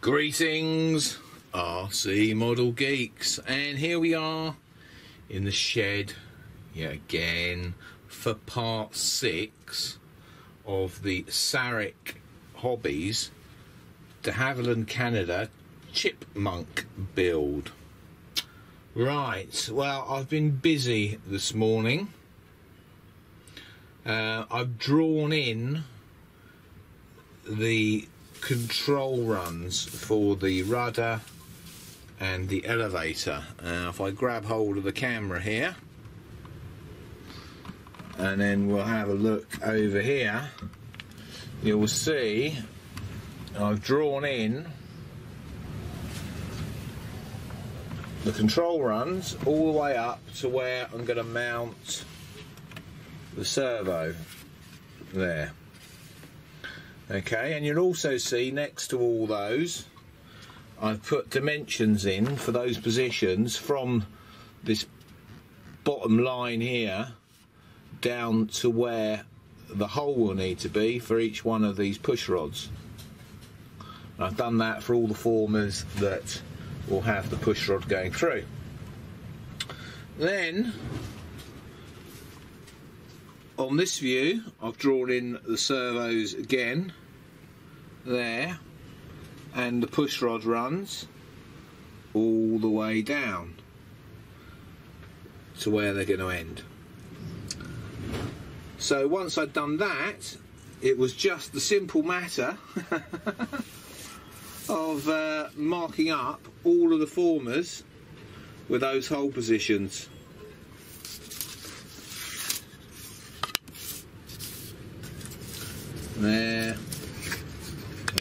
Greetings, RC Model Geeks, and here we are in the shed yet again for part 6 of the Sarik Hobbies de Havilland, Canada Chipmunk build. Right, well, I've been busy this morning. I've drawn in the control runs for the rudder and the elevator. If I grab hold of the camera here and then we'll have a look over here, you'll see I've drawn in the control runs all the way up to where I'm going to mount the servo there. Okay, and you'll also see next to all those I've put dimensions in for those positions from this bottom line here down to where the hole will need to be for each one of these push rods. And I've done that for all the formers that will have the push rod going through. Then on this view I've drawn in the servos again there, and the push rod runs all the way down to where they're going to end. So once I'd done that, it was just the simple matter of marking up all of the formers with those hole positions.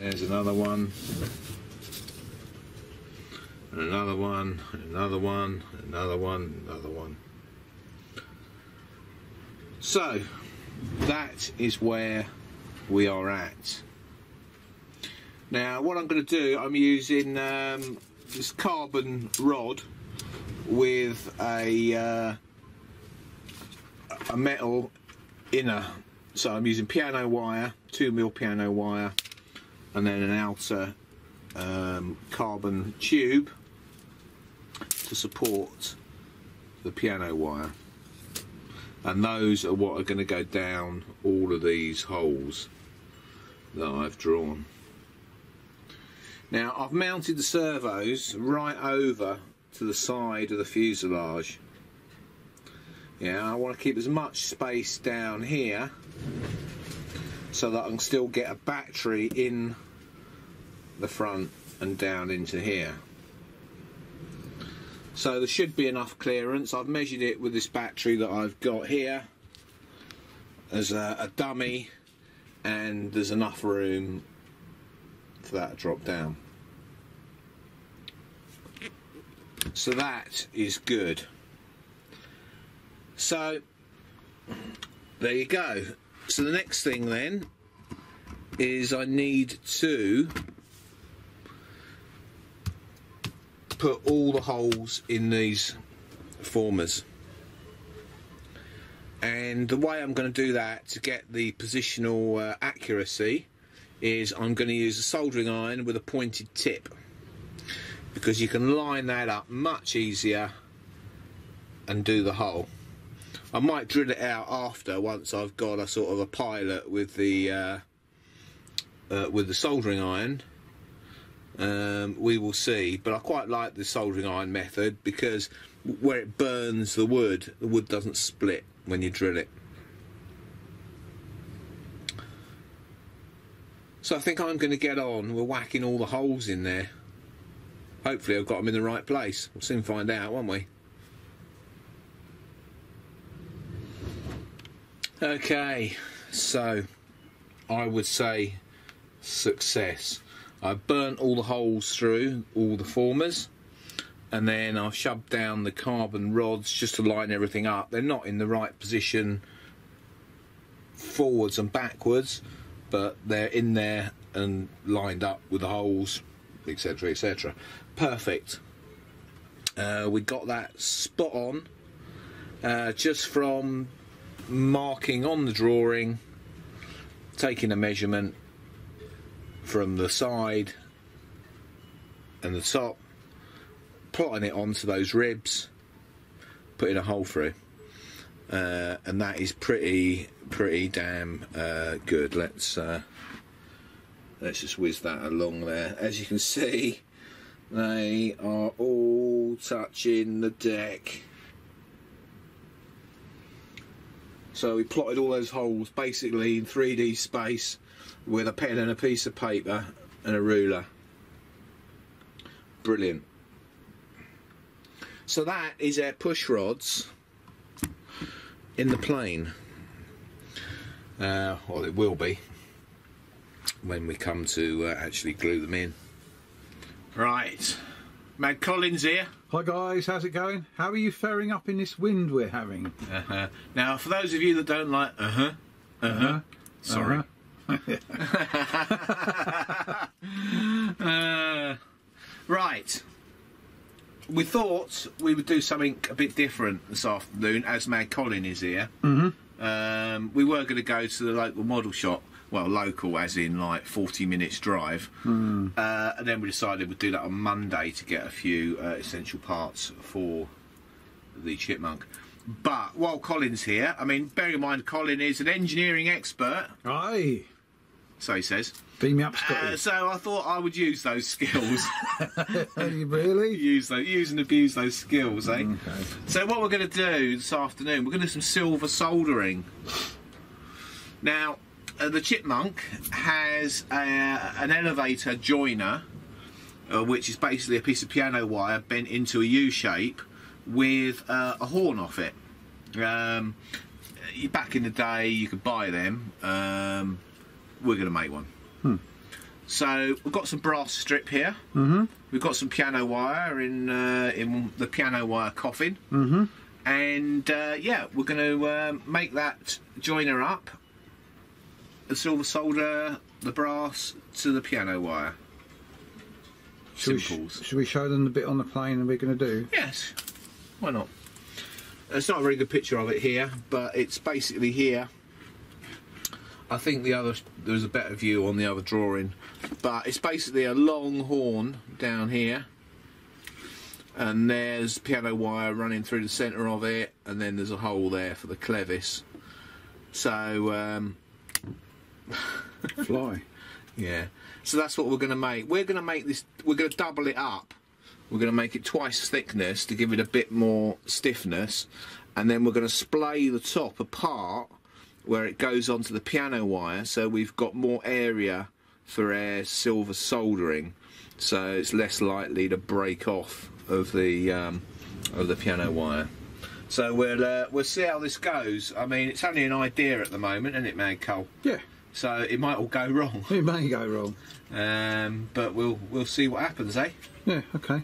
There's another one, and another one, and another one, and another one, another one. So that is where we are at. Now what I'm going to do, I'm using this carbon rod with a metal inner. So I'm using piano wire, 2mm piano wire, and then an outer carbon tube to support the piano wire. And those are what are going to go down all of these holes that I've drawn. Now I've mounted the servos right over to the side of the fuselage. Yeah, I want to keep as much space down here so that I can still get a battery in the front and down into here. So there should be enough clearance. I've measured it with this battery that I've got here as a dummy, and there's enough room for that to drop down. So that is good. So there you go. So the next thing then is I need to put all the holes in these formers, and the way I'm going to do that to get the positional accuracy is I'm going to use a soldering iron with a pointed tip, because you can line that up much easier and do the hole. I might drill it out after, once I've got a sort of a pilot with the soldering iron. We will see, but I quite like the soldering iron method because where it burns the wood doesn't split when you drill it. So I think I'm going to get on with whacking all the holes in there. Hopefully I've got them in the right place. We'll soon find out, won't we? Okay, so I would say success. I've burnt all the holes through all the formers, and then I've shoved down the carbon rods just to line everything up. They're not in the right position forwards and backwards, but they're in there and lined up with the holes, etc, etc. Perfect. We got that spot on just from marking on the drawing, taking a measurement from the side and the top, plotting it onto those ribs, putting a hole through, and that is pretty damn good. Let's just whiz that along there. As you can see, they are all touching the deck. So we plotted all those holes basically in 3D space with a pen and a piece of paper and a ruler. Brilliant. So that is our push rods in the plane. Well, it will be when we come to actually glue them in. Right, Mad Collins here. Hi guys, how's it going? How are you faring up in this wind we're having? Now, for those of you that don't like sorry. Right, we thought we would do something a bit different this afternoon, as Mad Colin is here. We were going to go to the local model shop. Well, local as in like 40 minutes drive, and then we decided we'd do that on Monday to get a few essential parts for the Chipmunk. But while Colin's here, I mean, bear in mind Colin is an engineering expert. Aye. So he says. Beam me up, Scotty. So I thought I would use those skills. Really? Use and abuse those skills, eh? Okay. So what we're going to do this afternoon, we're going to do some silver soldering. Now, the Chipmunk has an elevator joiner, which is basically a piece of piano wire bent into a U shape with a horn off it. Back in the day you could buy them. We're going to make one. So we've got some brass strip here. We've got some piano wire in the piano wire coffin. And yeah, we're going to make that joiner up. The silver solder the brass to the piano wire. Should we show them the bit on the plane that we're going to do? Yes, why not? It's not a very good picture of it here, but it's basically here. I think there's a better view on the other drawing, but it's basically a long horn down here, and there's piano wire running through the centre of it, and then there's a hole there for the clevis. So Fly. Yeah, so that's what we're going to make. We're going to make this, we're going to double it up. We're going to make it twice thickness to give it a bit more stiffness, and then we're going to splay the top apart where it goes onto the piano wire, so we've got more area for our silver soldering, so it's less likely to break off of the piano wire. So we'll see how this goes. I mean, it's only an idea at the moment, isn't it, Mad Cole? Yeah. So it might all go wrong. It may go wrong. But we'll see what happens, eh? Yeah. Okay.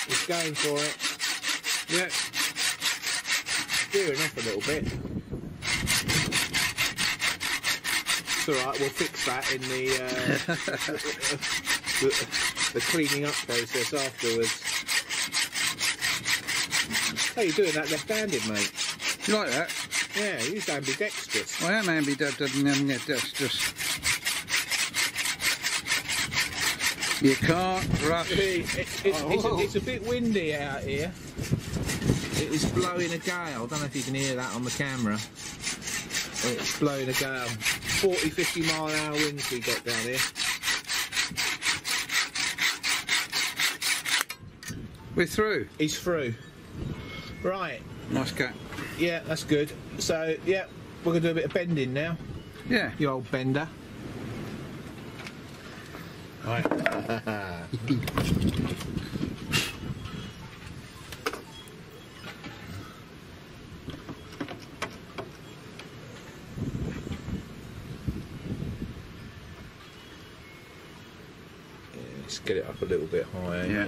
It's going for it. Yeah. Steering off a little bit. It's alright, we'll fix that in the cleaning up process afterwards. How you doing that left-handed, mate? You like that? Yeah, you're ambidextrous. I am ambidextrous. You can't rush. It's a bit windy out here. It is blowing a gale. I don't know if you can hear that on the camera. It's blowing a gale. 40-50 mile an hour winds we got down here. We're through. He's through. Right. Nice cat. Yeah, that's good. So, yeah, we're going to do a bit of bending now. Yeah. You old bender. Right. Let's get it up a little bit higher. Yeah.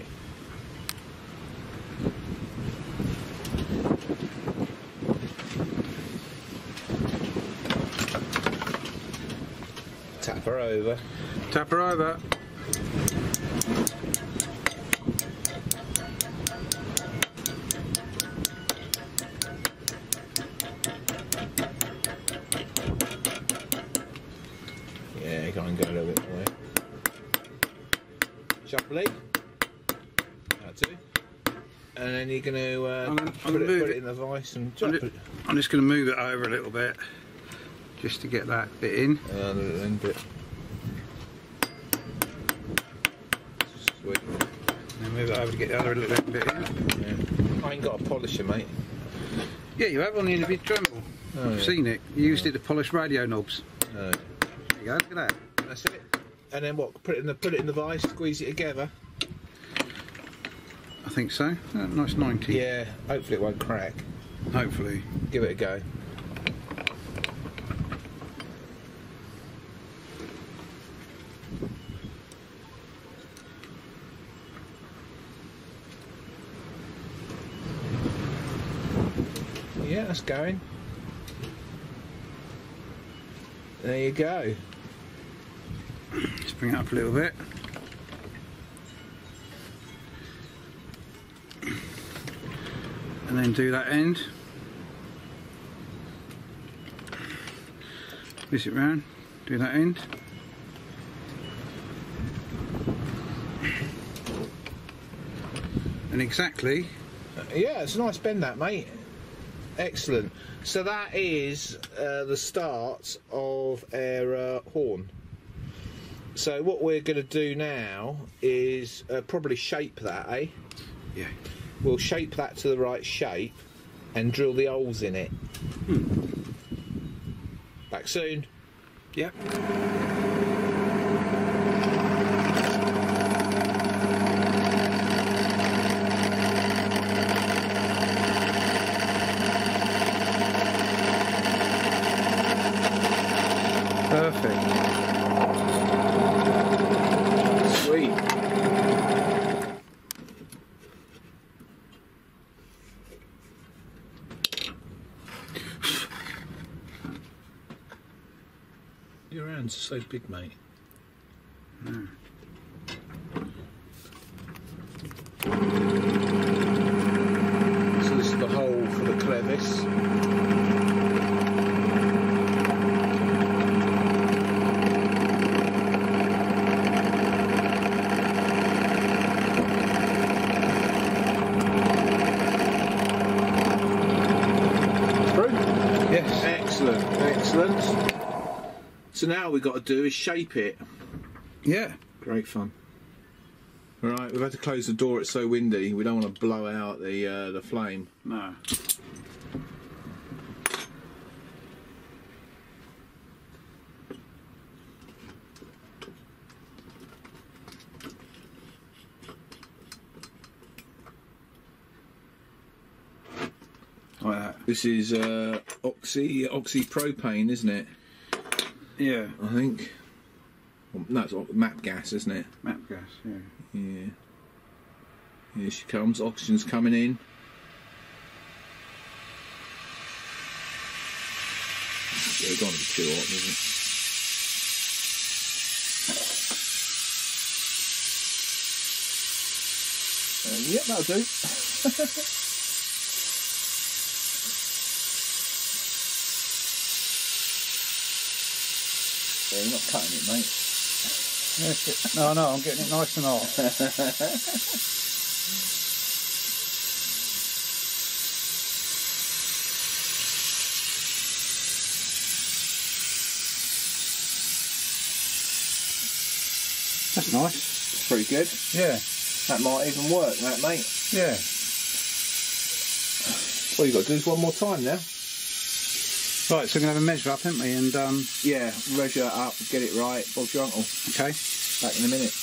Tap her over. Tap her over. Shuffly. That too. And then you're going to put it in the vice and I'm just going to move it over a little bit, just to get that bit in. A little bit. Sweet. And move it over to get the other little bit in. Yeah. I ain't got a polisher, mate. Yeah, you have on the end of your Dremel. I've seen it. You used it to polish radio knobs. Oh. There you go. Look at that. That's it. And then what? Put it in the vice, squeeze it together. I think so. Nice 90. Yeah. Hopefully it won't crack. Hopefully. Give it a go. Yeah, that's going. There you go. Let's bring it up a little bit. And then do that end. Twist it round, do that end. And exactly. Yeah, it's a nice bend that, mate. Excellent. So that is the start of our horn. So what we're going to do now is probably shape that, eh? Yeah. We'll shape that to the right shape and drill the holes in it. Back soon. Yep. Perfect. Sweet. Your hands are so big, mate. This is the hole for the clevis. Excellent. So now all we've got to do is shape it. Yeah. Great fun. Right, we've had to close the door, it's so windy. We don't want to blow out the flame. No. Like that. This is oxypropane, isn't it? Yeah. I think. Well, no, it's map gas, isn't it? Map gas, yeah. Yeah. Here she comes, oxygen's coming in. Yeah, it don't want to be too hot, does it? Yep, that'll do. Yeah, you're not cutting it, mate. No, no, I'm getting it nice and hot. That's nice. It's pretty good. Yeah. That might even work, that, mate. Yeah. All you've got to do is one more time now. Right, so we're going to have a measure up, haven't we? And yeah, measure it up, get it right. Bob's your uncle. Okay. Back in a minute.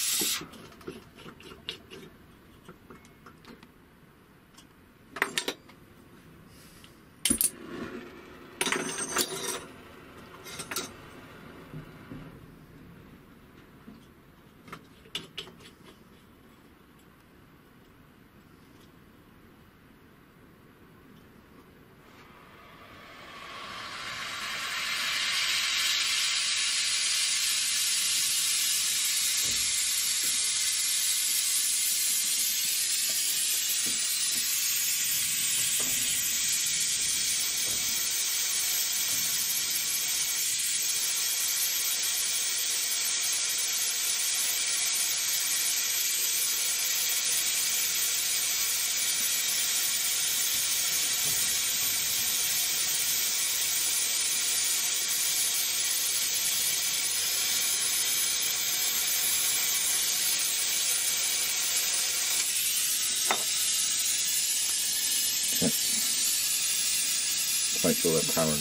make sure they're parallel.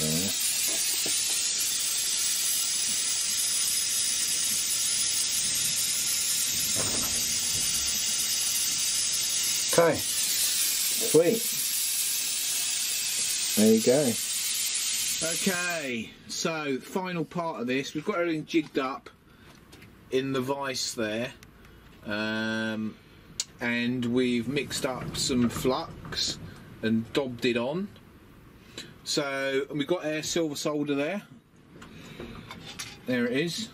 Okay. Sweet. There you go. Okay, so final part of this, we've got everything jigged up in the vise there, and we've mixed up some flux and dobbed it on. So we've got our silver solder there. There it is,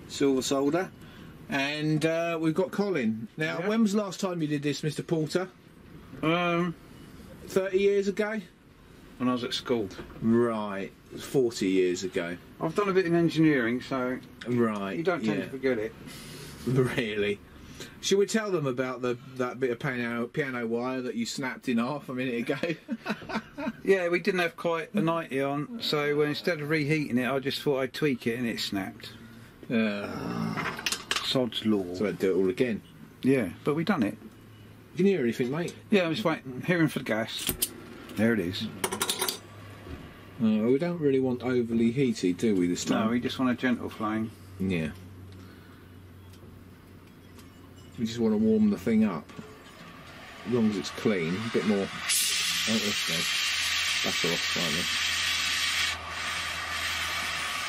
silver solder, and we've got Colin. Now, when was the last time you did this, Mr. Porter? 30 years ago? When I was at school. Right, 40 years ago. I've done a bit in engineering, so right, you don't tend to forget it. Really? Should we tell them about that bit of piano wire that you snapped in half a minute ago? Yeah, we didn't have quite a 90 on, so instead of reheating it, I just thought I'd tweak it and it snapped. Sod's law. So I'd do it all again. Yeah, but we done it. Can you hear anything, mate? Yeah, I was waiting, hearing for the gas. There it is. We don't really want overly heated, do we, this time? No, we just want a gentle flame. Yeah. We just want to warm the thing up. As long as it's clean, a bit more. Oh, let's go. Back off slightly.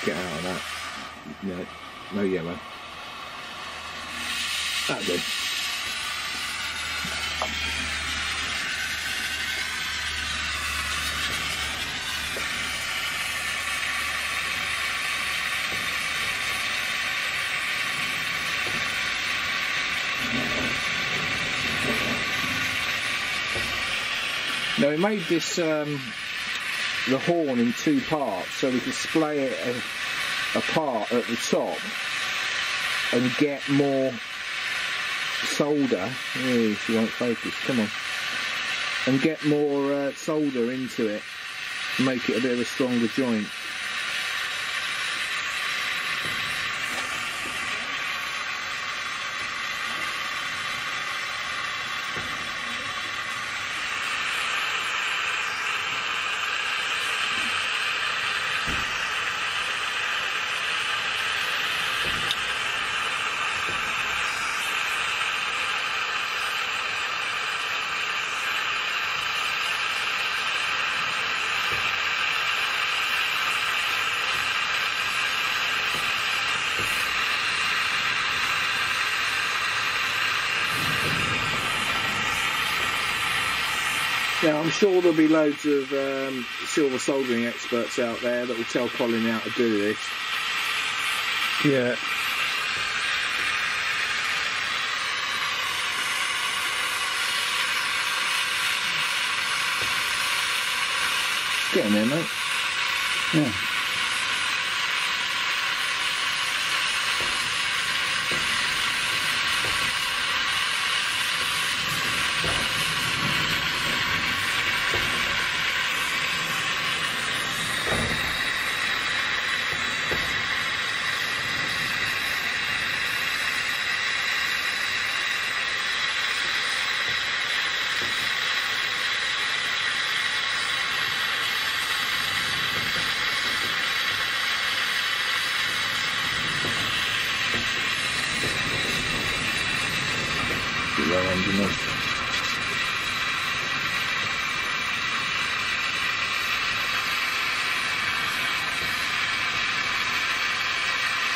Get out of that. No yellow. That's good. Now we made this the horn in two parts so we could splay it apart at the top and get more solder. Oh, she won't focus, come on. And get more solder into it, make it a bit of a stronger joint. Now I'm sure there'll be loads of silver soldering experts out there that will tell Colin how to do this. Yeah. Get in there, mate. Yeah.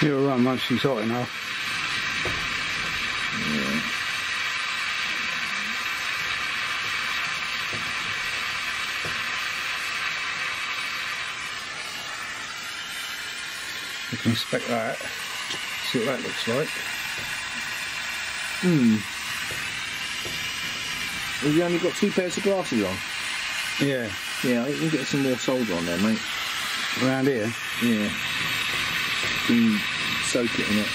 You'll run once she's hot enough. Yeah. You can inspect that, see what that looks like. Have you only got 2 pairs of glasses on? Yeah. Yeah, I can get some more solder on there, mate. Around here? Yeah. You can soak it in it.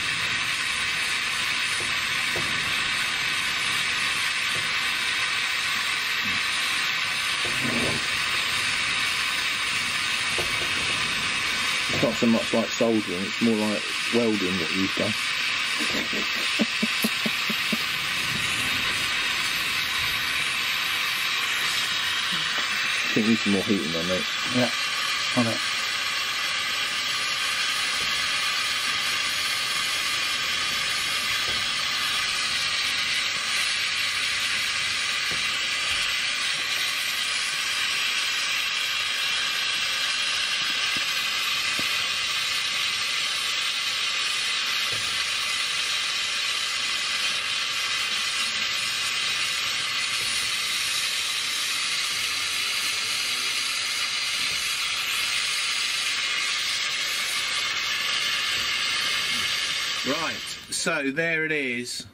It's not so much like soldering, it's more like welding what you've done. think you need some more heating there, mate. Yeah, on it. Right, so there it is,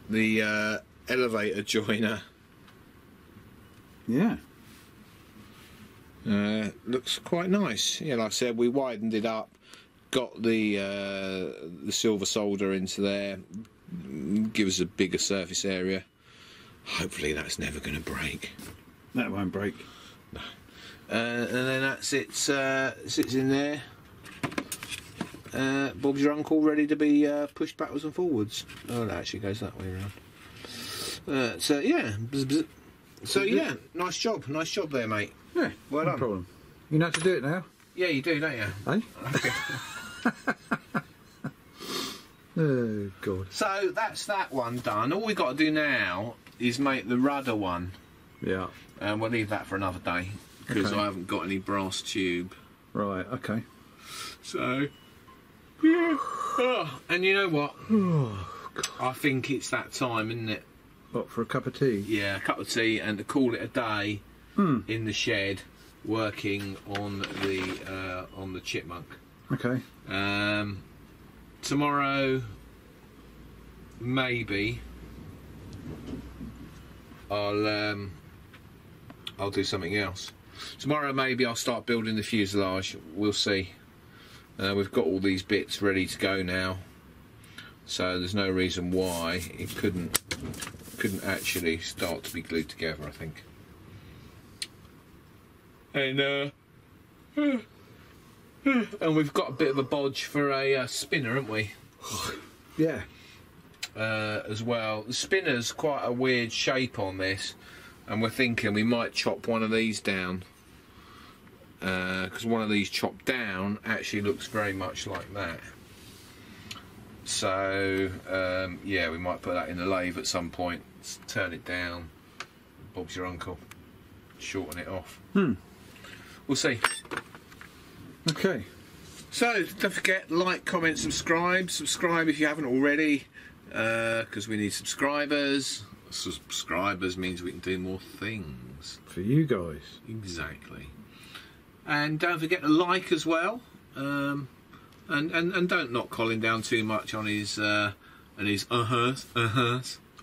the elevator joiner. Yeah. Looks quite nice. Yeah, like I said, we widened it up, got the silver solder into there, give us a bigger surface area. Hopefully that's never going to break. That won't break. No. And then that's it, sits in there. Bob's your uncle, ready to be pushed backwards and forwards. Oh, that actually goes that way around. So yeah, so yeah, nice job there, mate. Yeah, well no done. problem. You know how to do it now? Yeah, you do, don't you? Eh? Okay. Oh God. So that's that one done. All we got to do now is make the rudder one. Yeah. And we'll leave that for another day because Okay. I haven't got any brass tube. Right. Okay. So. Yeah. Oh, and you know what? Oh, I think it's that time, isn't it? what, for a cup of tea? Yeah, a cup of tea and to call it a day in the shed, working on the Chipmunk. Okay. Tomorrow, maybe I'll do something else. Tomorrow, maybe I'll start building the fuselage. We'll see. We've got all these bits ready to go now, so there's no reason why it couldn't actually start to be glued together, I think. And we've got a bit of a bodge for a spinner, haven't we? Yeah. As well. The spinner's quite a weird shape on this, and we're thinking we might chop one of these down. Because one of these chopped down actually looks very much like that. So yeah, we might put that in the lathe at some point. Turn it down. Bob's your uncle. Shorten it off. We'll see. Okay. So don't forget, like, comment, subscribe. Subscribe if you haven't already, because we need subscribers. Subscribers means we can do more things. For you guys. Exactly. And don't forget to like as well, and don't knock Colin down too much on his uh-hurs.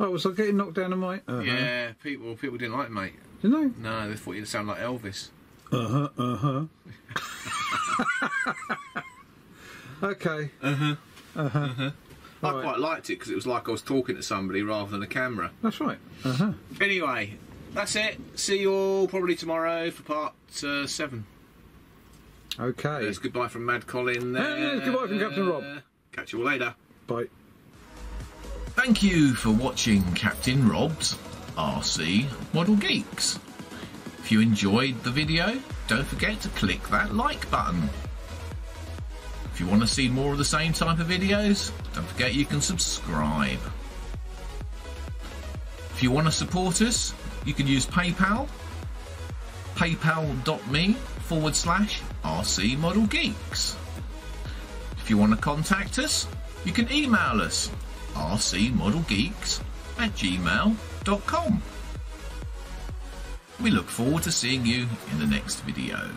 Oh, was I getting knocked down a mic? Yeah, people didn't like it, mate. Didn't they? No, they thought you'd sound like Elvis. Okay. I Right. quite liked it because it was like I was talking to somebody rather than a camera. That's right. Anyway, that's it. See you all probably tomorrow for part 7. Okay. There's goodbye from Mad Colin there. Hey, goodbye from Captain Rob. Catch you all later. Bye. Thank you for watching Captain Rob's RC Model Geeks. If you enjoyed the video, don't forget to click that like button. If you want to see more of the same type of videos, don't forget you can subscribe. If you want to support us, you can use PayPal, paypal.me/RC Model Geeks. If you want to contact us, you can email us rcmodelgeeks@gmail.com. We look forward to seeing you in the next video.